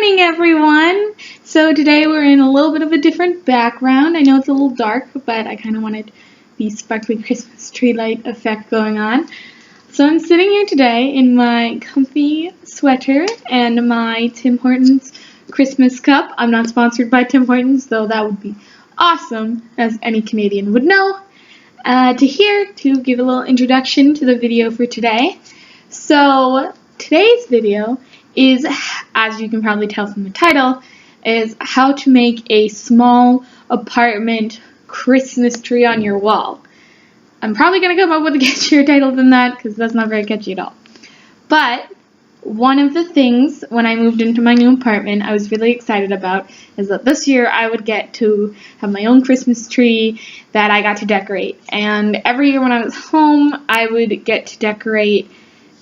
morning, everyone! So today we're in a little bit of a different background. I know it's a little dark, but I kind of wanted the sparkly Christmas tree light effect going on. So I'm sitting here today in my comfy sweater and my Tim Hortons Christmas cup. I'm not sponsored by Tim Hortons, though that would be awesome, as any Canadian would know. To give a little introduction to the video for today. So today's video is, as you can probably tell from the title, is how to make a small apartment Christmas tree on your wall. I'm probably going to come up with a catchier title than that because that's not very catchy at all. But one of the things when I moved into my new apartment I was really excited about is that this year I would get to have my own Christmas tree that I got to decorate. And every year when I was home I would get to decorate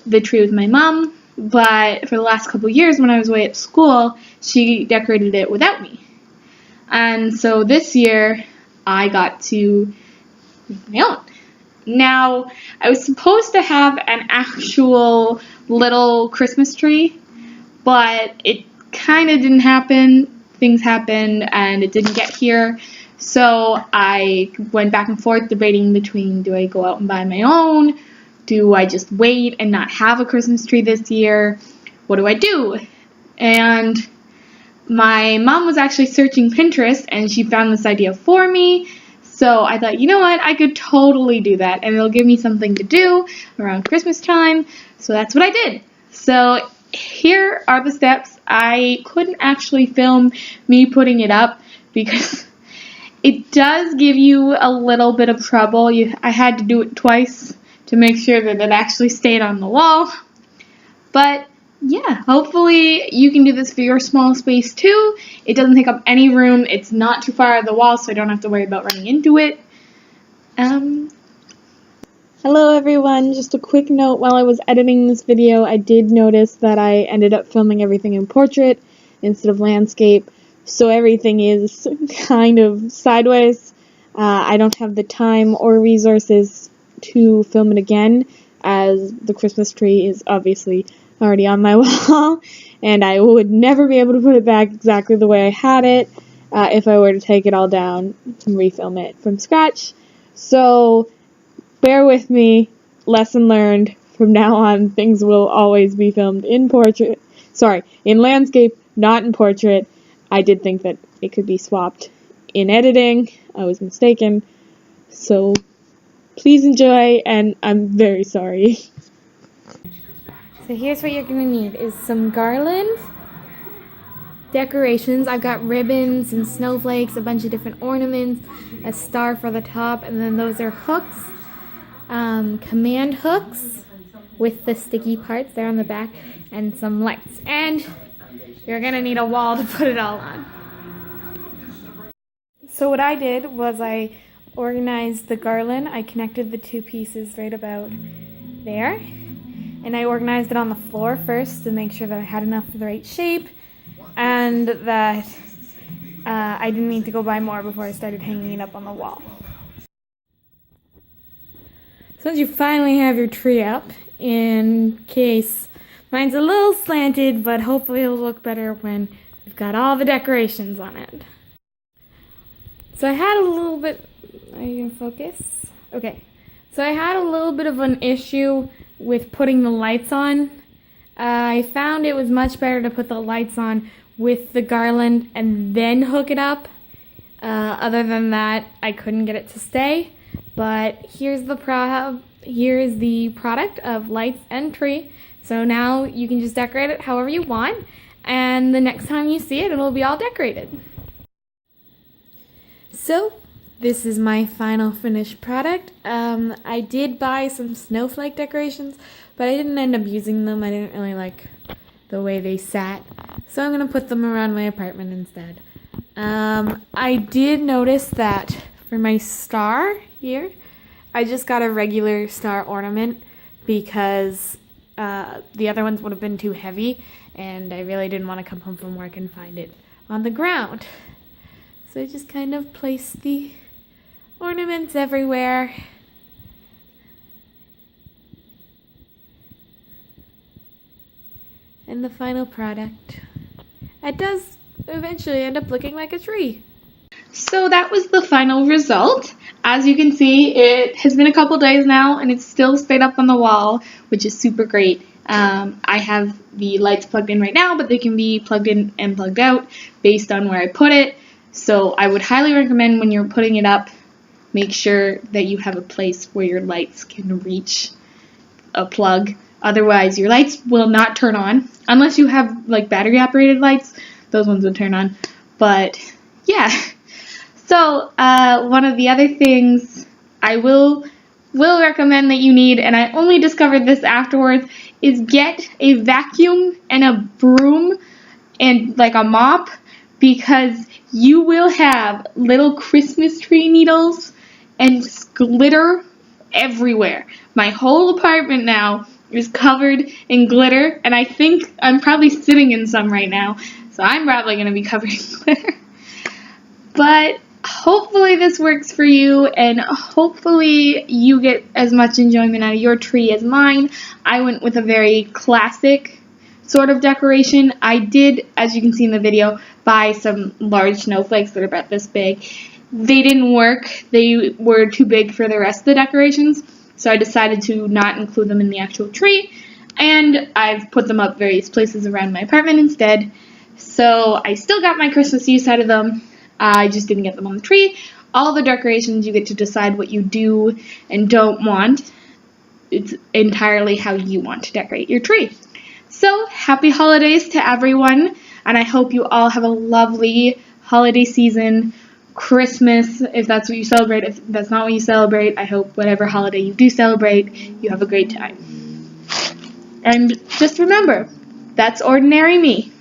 the tree with my mom. But for the last couple years when I was away at school, she decorated it without me. And so this year, I got to make my own. Now, I was supposed to have an actual little Christmas tree, but it kind of didn't happen. Things happened, and it didn't get here. So I went back and forth debating between, do I go out and buy my own? Do I just wait and not have a Christmas tree this year? What do I do? And my mom was actually searching Pinterest and she found this idea for me. So I thought, you know what, I could totally do that and it'll give me something to do around Christmas time. So that's what I did. So here are the steps. I couldn't actually film me putting it up because it does give you a little bit of trouble. I had to do it twice to make sure that it actually stayed on the wall. But yeah, hopefully you can do this for your small space too. It doesn't take up any room. It's not too far out of the wall, so I don't have to worry about running into it. Hello everyone, just a quick note, while I was editing this video I did notice that I ended up filming everything in portrait instead of landscape, so everything is kind of sideways. I don't have the time or resources to film it again, as the Christmas tree is obviously already on my wall, and I would never be able to put it back exactly the way I had it if I were to take it all down and refilm it from scratch. So bear with me, lesson learned. From now on, things will always be filmed in landscape, not in portrait. I did think that it could be swapped in editing. I was mistaken. So please enjoy, and I'm very sorry. So here's what you're going to need is some garland, decorations. I've got ribbons and snowflakes, a bunch of different ornaments, a star for the top, and then those are hooks, command hooks with the sticky parts there on the back, and some lights. And you're going to need a wall to put it all on. So what I did was I organized the garland. I connected the two pieces right about there, and I organized it on the floor first to make sure that I had enough for the right shape and that I didn't need to go buy more before I started hanging it up on the wall. So once you finally have your tree up, in case mine's a little slanted, but hopefully it'll look better when we've got all the decorations on it. So I had a little bit, are you gonna focus? Okay. So I had a little bit of an issue with putting the lights on. I found it was much better to put the lights on with the garland and then hook it up. Other than that, I couldn't get it to stay. But here's the product of lights and tree. So now you can just decorate it however you want, and the next time you see it, it'll be all decorated. So this is my final finished product. I did buy some snowflake decorations, but I didn't end up using them. I didn't really like the way they sat, so I'm going to put them around my apartment instead. I did notice that for my star here, I just got a regular star ornament because the other ones would have been too heavy, and I really didn't want to come home from work and find it on the ground. So I just kind of placed the ornaments everywhere. And the final product. it does eventually end up looking like a tree. So that was the final result. As you can see, it has been a couple days now, and it's still stayed up on the wall, which is super great. I have the lights plugged in right now, but they can be plugged in and plugged out based on where I put it. So I would highly recommend when you're putting it up, make sure that you have a place where your lights can reach a plug. Otherwise, your lights will not turn on. Unless you have like battery operated lights, those ones will turn on. But yeah. So one of the other things I will recommend that you need, and I only discovered this afterwards, is get a vacuum and a broom and like a mop, because you will have little Christmas tree needles and glitter everywhere. My whole apartment now is covered in glitter, and I think I'm probably sitting in some right now, so I'm probably going to be covered in glitter. But hopefully this works for you, and hopefully you get as much enjoyment out of your tree as mine. I went with a very classic sort of decoration. I did, as you can see in the video, buy some large snowflakes that are about this big. They didn't work. They were too big for the rest of the decorations, so I decided to not include them in the actual tree, and I've put them up various places around my apartment instead. So I still got my Christmas use out of them. I just didn't get them on the tree. All the decorations, you get to decide what you do and don't want. It's entirely how you want to decorate your tree. So, happy holidays to everyone, and I hope you all have a lovely holiday season, Christmas, if that's what you celebrate. If that's not what you celebrate, I hope whatever holiday you do celebrate, you have a great time. And just remember, that's ordinary me.